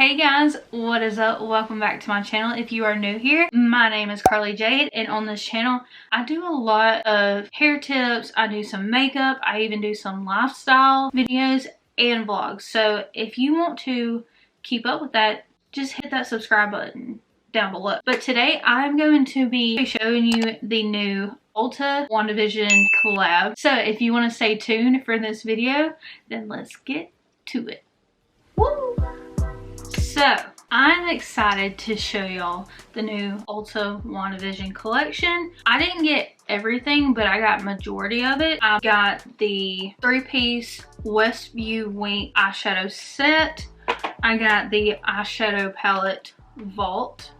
Hey guys, what is up? Welcome back to my channel. If you are new here, my name is Carlie Jade, and on this channel I do a lot of hair tips, I do some makeup, I even do some lifestyle videos and vlogs. So if you want to keep up with that, just hit that subscribe button down below. But today I'm going to be showing you the new ULTA WandaVision collab. So if you want to stay tuned for this video, then let's get to it. Woo! So I'm excited to show y'all the new ULTA WandaVision collection. I didn't get everything, but I got majority of it. I got the 3-piece Westview Wink eyeshadow set. I got the eyeshadow palette vault.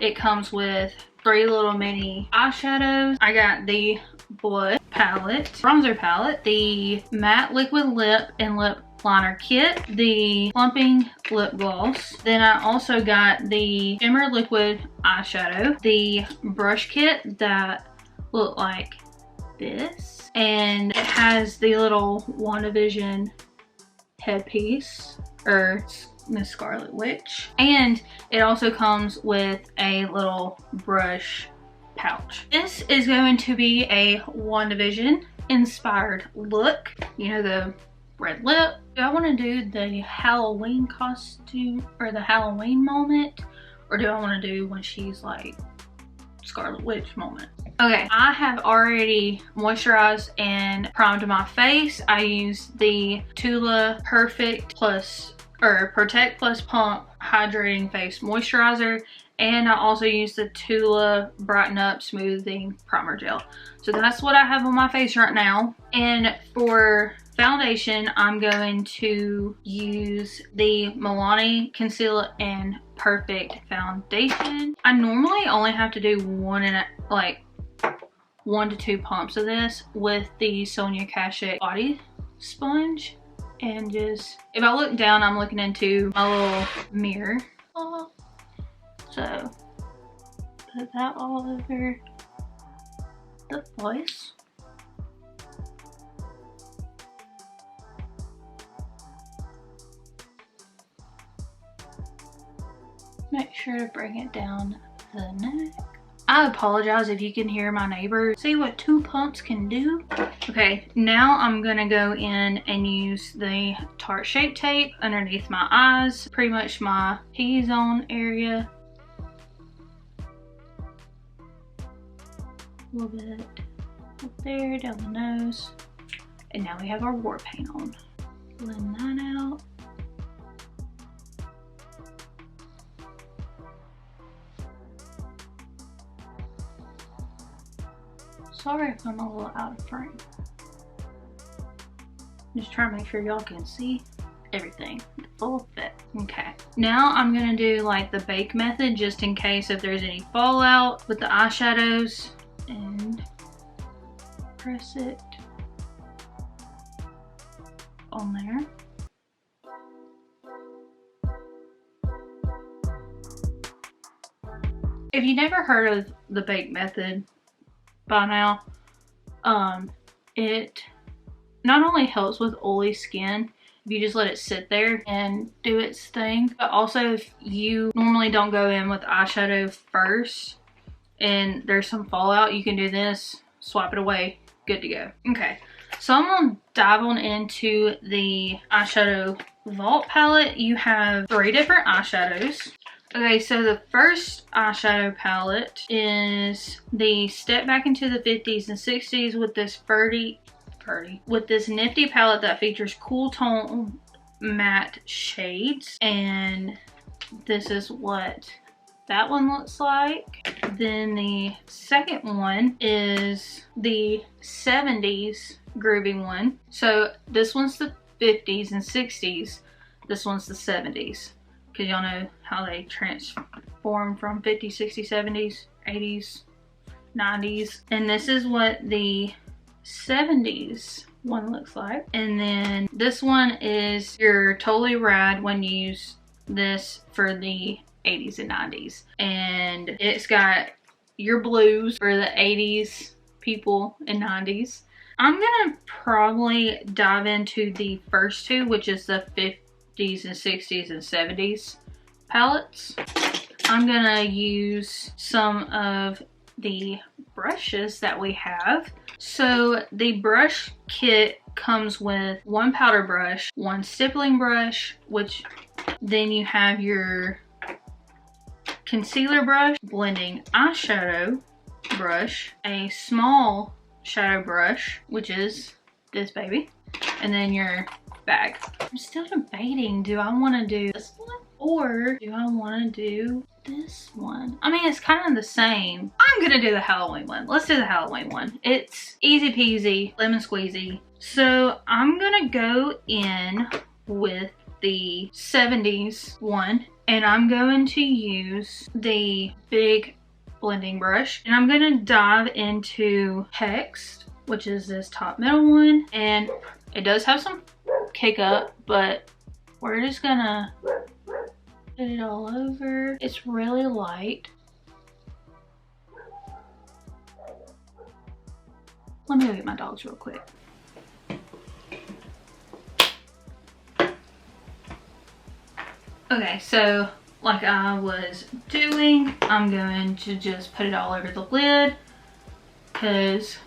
It comes with 3 little mini eyeshadows. I got the blush palette, bronzer palette, the matte liquid lip and lip liner kit, the plumping lip gloss. Then I also got the shimmer liquid eyeshadow, the brush kit that look like this, and it has the little WandaVision headpiece, or Miss Scarlet Witch, and it also comes with a little brush pouch. This is going to be a WandaVision inspired look. You know, the red lip. Do I want to do the Halloween costume or the Halloween moment, or do I want to do when she's like Scarlet Witch moment? Okay, I have already moisturized and primed my face. I used the Tula Perfect Plus or Protect Plus Pump Hydrating Face Moisturizer, and I also used the Tula Brighten Up Smoothing Primer Gel. So that's what I have on my face right now. And for foundation, I'm going to use the Milani Conceal and Perfect Foundation. I normally only have to do 1 to 2 pumps of this with the Sonia Kashuk body sponge. And just, if I look down, I'm looking into my little mirror. So put that all over the voice. Make sure to bring it down the neck. I apologize if you can hear my neighbors. See what 2 pumps can do? Okay, now I'm gonna go in and use the Tarte Shape Tape underneath my eyes, pretty much my T-zone area. A little bit up there, down the nose. And now we have our war paint on. Blend that out. Sorry if I'm a little out of frame. Just trying to make sure y'all can see everything, the full effect. Okay, now I'm gonna do like the bake method just in case if there's any fallout with the eyeshadows, and press it on there. If you never heard of the bake method by now, it not only helps with oily skin if you just let it sit there and do its thing, but also if you normally don't go in with eyeshadow first and there's some fallout, you can do this, swap it away, good to go. Okay, so I'm gonna dive on into the eyeshadow vault palette. You have 3 different eyeshadows. Okay, so the first eyeshadow palette is the Step Back into the 50s and 60s with this with this nifty palette that features cool tone matte shades, and this is what that one looks like. Then the second one is the 70s groovy one. So this one's the 50s and 60s, this one's the 70s. Because y'all know how they transform from 50s, 60s, 70s, 80s, 90s. And this is what the 70s one looks like. And then this one is your Totally Rad when you use this for the 80s and 90s. And it's got your blues for the 80s people and 90s. I'm gonna probably dive into the first 2, which is the 50s and 60s and 70s palettes. I'm gonna use some of the brushes that we have. So the brush kit comes with one powder brush, one stippling brush, which then you have your concealer brush, blending eyeshadow brush, a small shadow brush, which is this baby, and then your bag. I'm still debating, do I want to do this one or do I want to do this one? I mean, it's kind of the same. I'm gonna do the Halloween one. Let's do the Halloween one. It's easy peasy, lemon squeezy. So I'm gonna go in with the 70s one, and I'm going to use the big blending brush, and I'm gonna dive into Hex, which is this top middle one, and it does have some kick up, but we're just gonna put it all over. It's really light. Let me go get my dogs real quick. Okay, so like I was doing, I'm going to just put it all over the lid because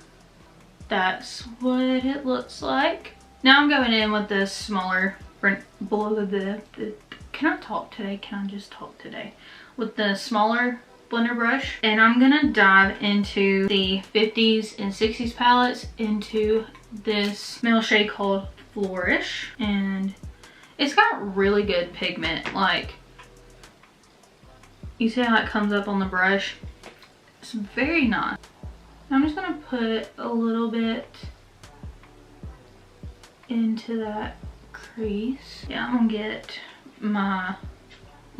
that's what it looks like. Now I'm going in with this smaller, can I talk today? Can I just talk today? With the smaller blender brush, and I'm gonna dive into the 50s and 60s palettes into this middle shade called Flourish, and it's got really good pigment. Like, you see how it comes up on the brush? It's very nice. I'm just gonna put a little bit into that crease. Yeah, I'm gonna get my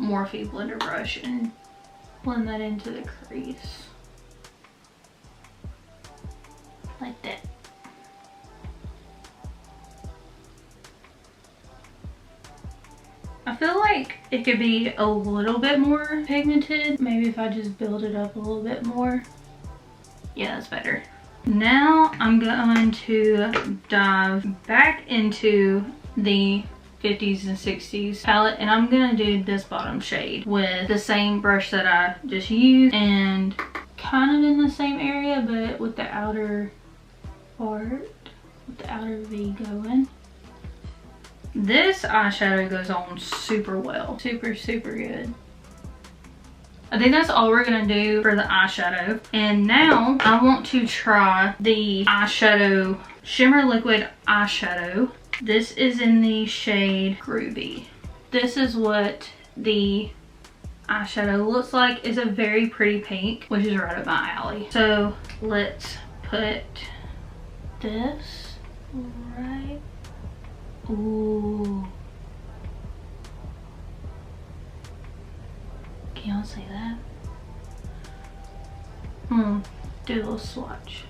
Morphe blender brush and blend that into the crease. Like that. I feel like it could be a little bit more pigmented. Maybe if I just build it up a little bit more. Yeah, that's better. Now I'm going to dive back into the 50s and 60s palette, and I'm gonna do this bottom shade with the same brush that I just used, and kind of in the same area, but with the outer part, with the outer V going. This eyeshadow goes on super well. Super, super good. I think that's all we're gonna do for the eyeshadow. And now I want to try the eyeshadow, shimmer liquid eyeshadow. This is in the shade Groovy. This is what the eyeshadow looks like. It's a very pretty pink, which is right up my alley. So let's put this right. Ooh. Can y'all see that? Do a little swatch.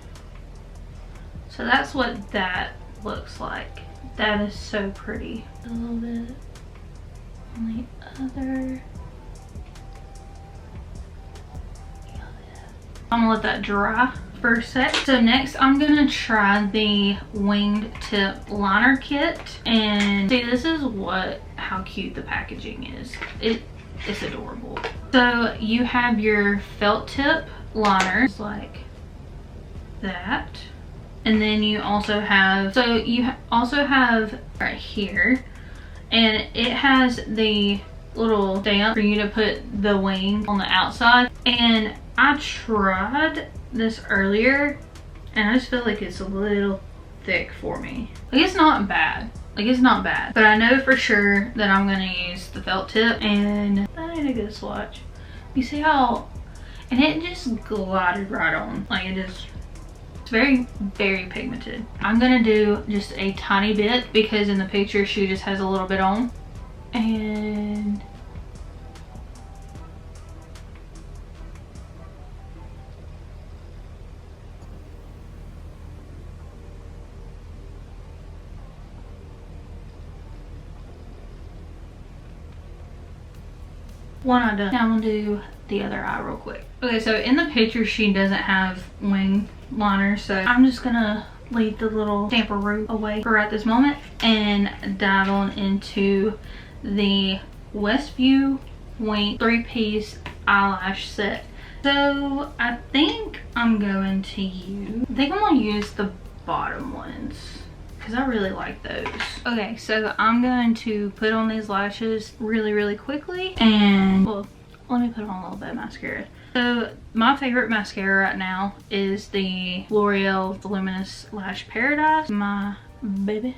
So that's what that looks like. That is so pretty. A little bit on the other. I'm gonna let that dry for a sec. So next I'm gonna try the winged tip liner kit, and see, this is how cute the packaging is. It's adorable. So you have your felt tip liner, just like that. And then you also have, right here, and it has the little stamp for you to put the wing on the outside. And I tried this earlier, and I just feel like it's a little thick for me. Like, it's not bad. Like, it's not bad. But I know for sure that I'm gonna use the felt tip, and I need a good swatch. You see how, and it just glided right on. Like, it's very, very pigmented. I'm gonna do just a tiny bit because in the picture she just has a little bit on. And one eye done. Now I'm gonna do the other eye real quick. Okay, so in the picture she doesn't have wing liner, so I'm just gonna leave the little stamperoo away for at this moment and dive on into the Westview point 3-piece eyelash set. So I think I'm going to use the bottom ones because I really like those. Okay, so I'm going to put on these lashes really quickly, and well, let me put on a little bit of mascara. So my favorite mascara right now is the L'Oreal Voluminous Lash Paradise, my baby.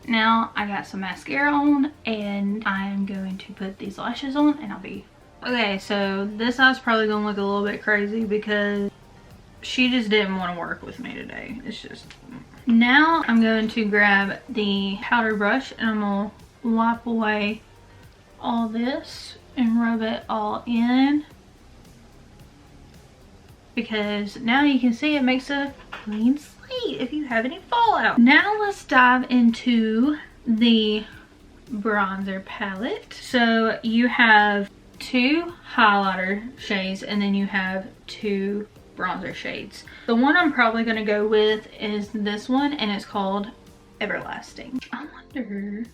Now I got some mascara on, and I am going to put these lashes on, and I'll be okay. So this eye's probably gonna look a little bit crazy because she just didn't want to work with me today. It's just, now I'm going to grab the powder brush, and I'm gonna wipe away all this and rub it all in, because now you can see it makes a clean slate if you have any fallout. Now let's dive into the bronzer palette. So you have 2 highlighter shades, and then you have 2 bronzer shades. The one I'm probably going to go with is this one, and it's called Everlasting. I wonder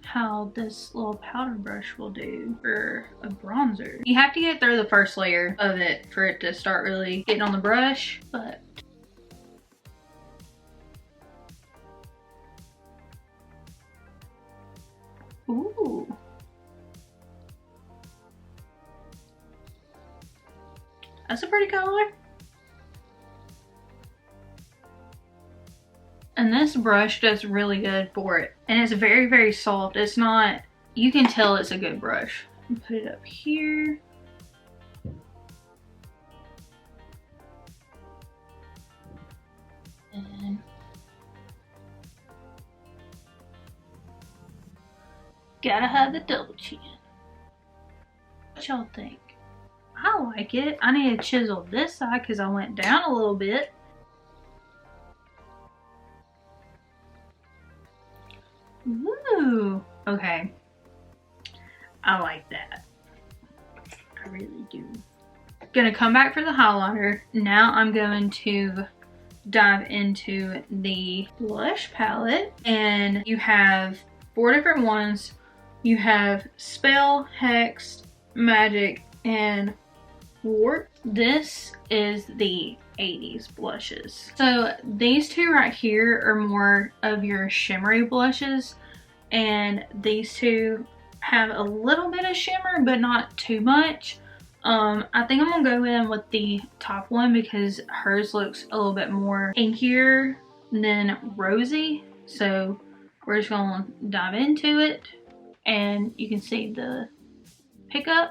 how this little powder brush will do for a bronzer. You have to get through the first layer of it for it to start really getting on the brush, but ooh. That's a pretty color. And this brush does really good for it. And it's very soft. It's not, you can tell it's a good brush. Put it up here. And gotta have the double chin. What y'all think? I like it. I need to chisel this side because I went down a little bit. Ooh, okay. I like that. I really do. Gonna come back for the highlighter. Now I'm going to dive into the blush palette, and you have 4 different ones. You have Spell, Hex, Magic, and Warp. This is the 80s blushes. So these 2 right here are more of your shimmery blushes, and these 2 have a little bit of shimmer but not too much. I think I'm gonna go in with the top one because hers looks a little bit more inkier than rosy. So we're just gonna dive into it, and you can see the pickup.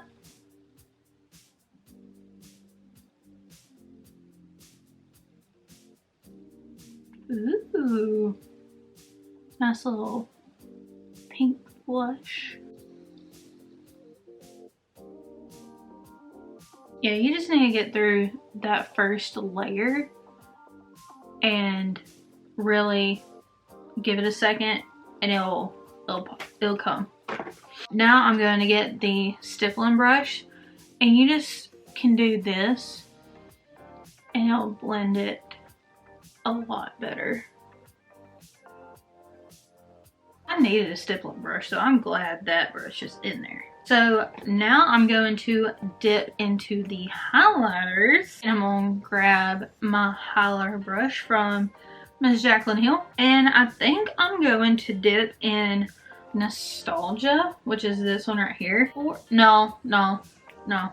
Ooh, nice little pink blush. Yeah, you just need to get through that first layer and really give it a second, and it'll come. Now I'm going to get the stippling brush, and you just can do this and it'll blend it a lot better. I needed a stippling brush, so I'm glad that brush is in there. So now I'm going to dip into the highlighters, and I'm going to grab my highlighter brush from Miss Jaclyn Hill, and I think I'm going to dip in Nostalgia, which is this one right here. Or no,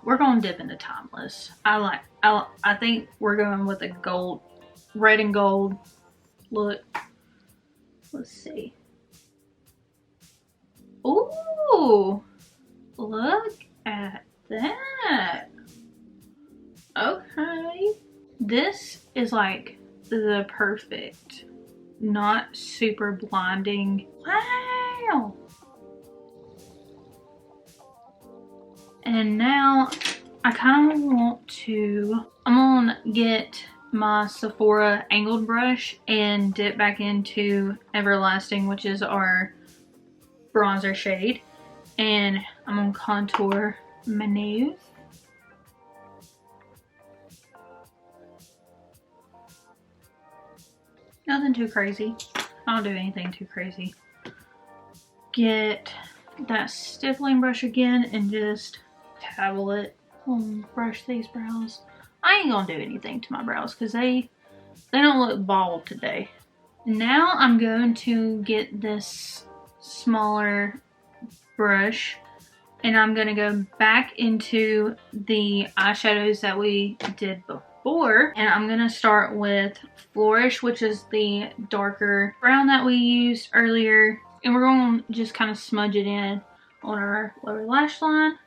we're going to dip into Timeless. I think we're going with a gold, red and gold look. Let's see. Ooh, look at that. Okay, this is like the perfect, not super blinding. Wow. And now I kind of want to, I'm gonna get my Sephora angled brush and dip back into Everlasting, which is our bronzer shade, and I'm gonna contour my nose. Nothing too crazy. I don't do anything too crazy. Get that stippling brush again and just tabble it. Brush these brows. I ain't gonna do anything to my brows because they don't look bald today. Now I'm going to get this smaller brush and I'm gonna go back into the eyeshadows that we did before, and I'm gonna start with Flourish, which is the darker brown that we used earlier, and we're going to just kind of smudge it in on our lower lash line.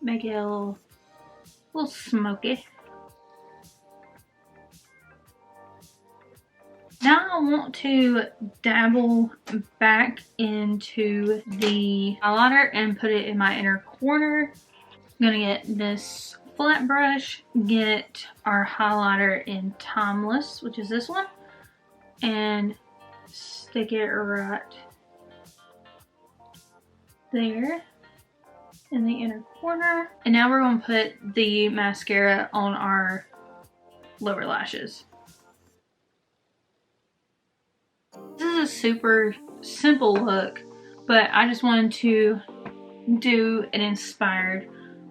Make it a little smoky. Now I want to dabble back into the highlighter and put it in my inner corner. I'm gonna get this flat brush, get our highlighter in Timeless, which is this one, and stick it right there in the inner corner. And now we're gonna put the mascara on our lower lashes. This is a super simple look, but I just wanted to do an inspired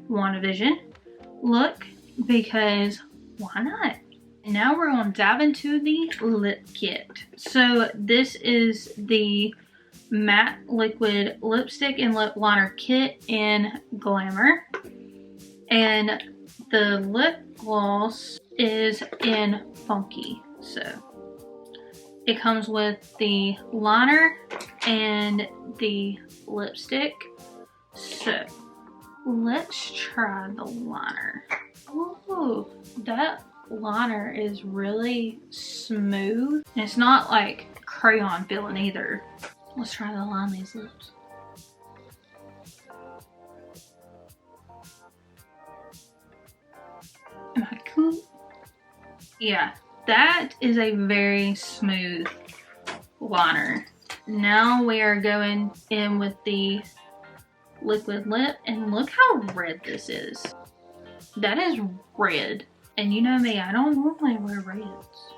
WandaVision look because why not? And now we're going to dive into the lip kit. So this is the matte liquid lipstick and lip liner kit in Glamour, and the lip gloss is in Funky. So it comes with the liner and the lipstick. So let's try the liner. Ooh, that liner is really smooth. And it's not like crayon feeling either. Let's try to line these lips. Am I cool? Yeah, that is a very smooth liner. Now we are going in with the liquid lip, and look how red this is. That is red, and you know me, I don't normally wear reds,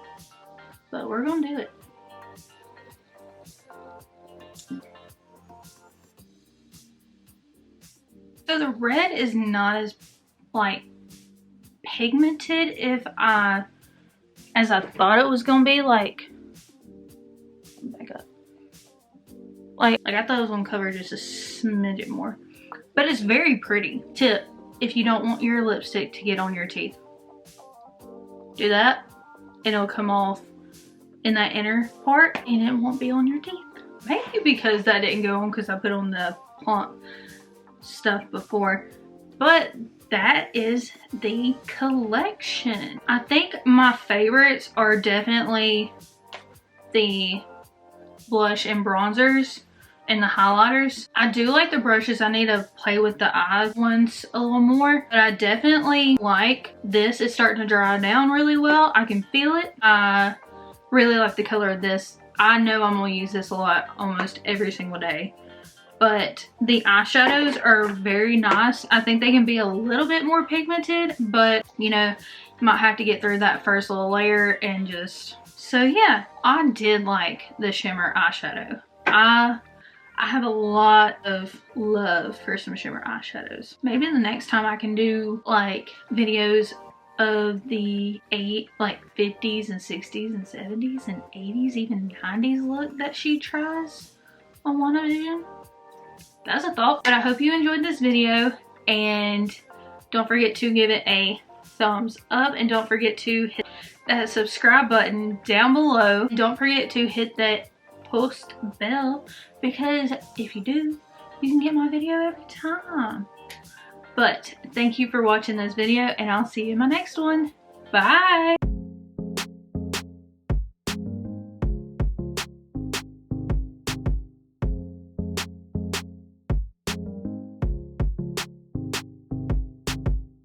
but we're gonna do it. So the red is not as like pigmented as I thought it was gonna be. Like, back up. Like I thought it was gonna cover just a smidget more, but it's very pretty. Tip: if you don't want your lipstick to get on your teeth, do that. It'll come off in that inner part and it won't be on your teeth. Maybe because that didn't go on because I put on the plump stuff before, but that is the collection. I think my favorites are definitely the blush and bronzers and the highlighters. I do like the brushes. I need to play with the eye ones a little more, but I definitely like this. It's starting to dry down really well. I can feel it. I really like the color of this. I know I'm gonna use this a lot, almost every single day. But the eyeshadows are very nice. I think they can be a little bit more pigmented, but you know, you might have to get through that first little layer and just... So yeah, I did like the shimmer eyeshadow. I have a lot of love for some shimmer eyeshadows. Maybe the next time I can do like videos of the 50s and 60s and 70s and 80s, even 90s look that she tries on WandaVision. That's a thought. But I hope you enjoyed this video, and don't forget to give it a thumbs up, and don't forget to hit that subscribe button down below. Don't forget to hit that post bell, because if you do, you can get my video every time. But thank you for watching this video, and I'll see you in my next one. Bye!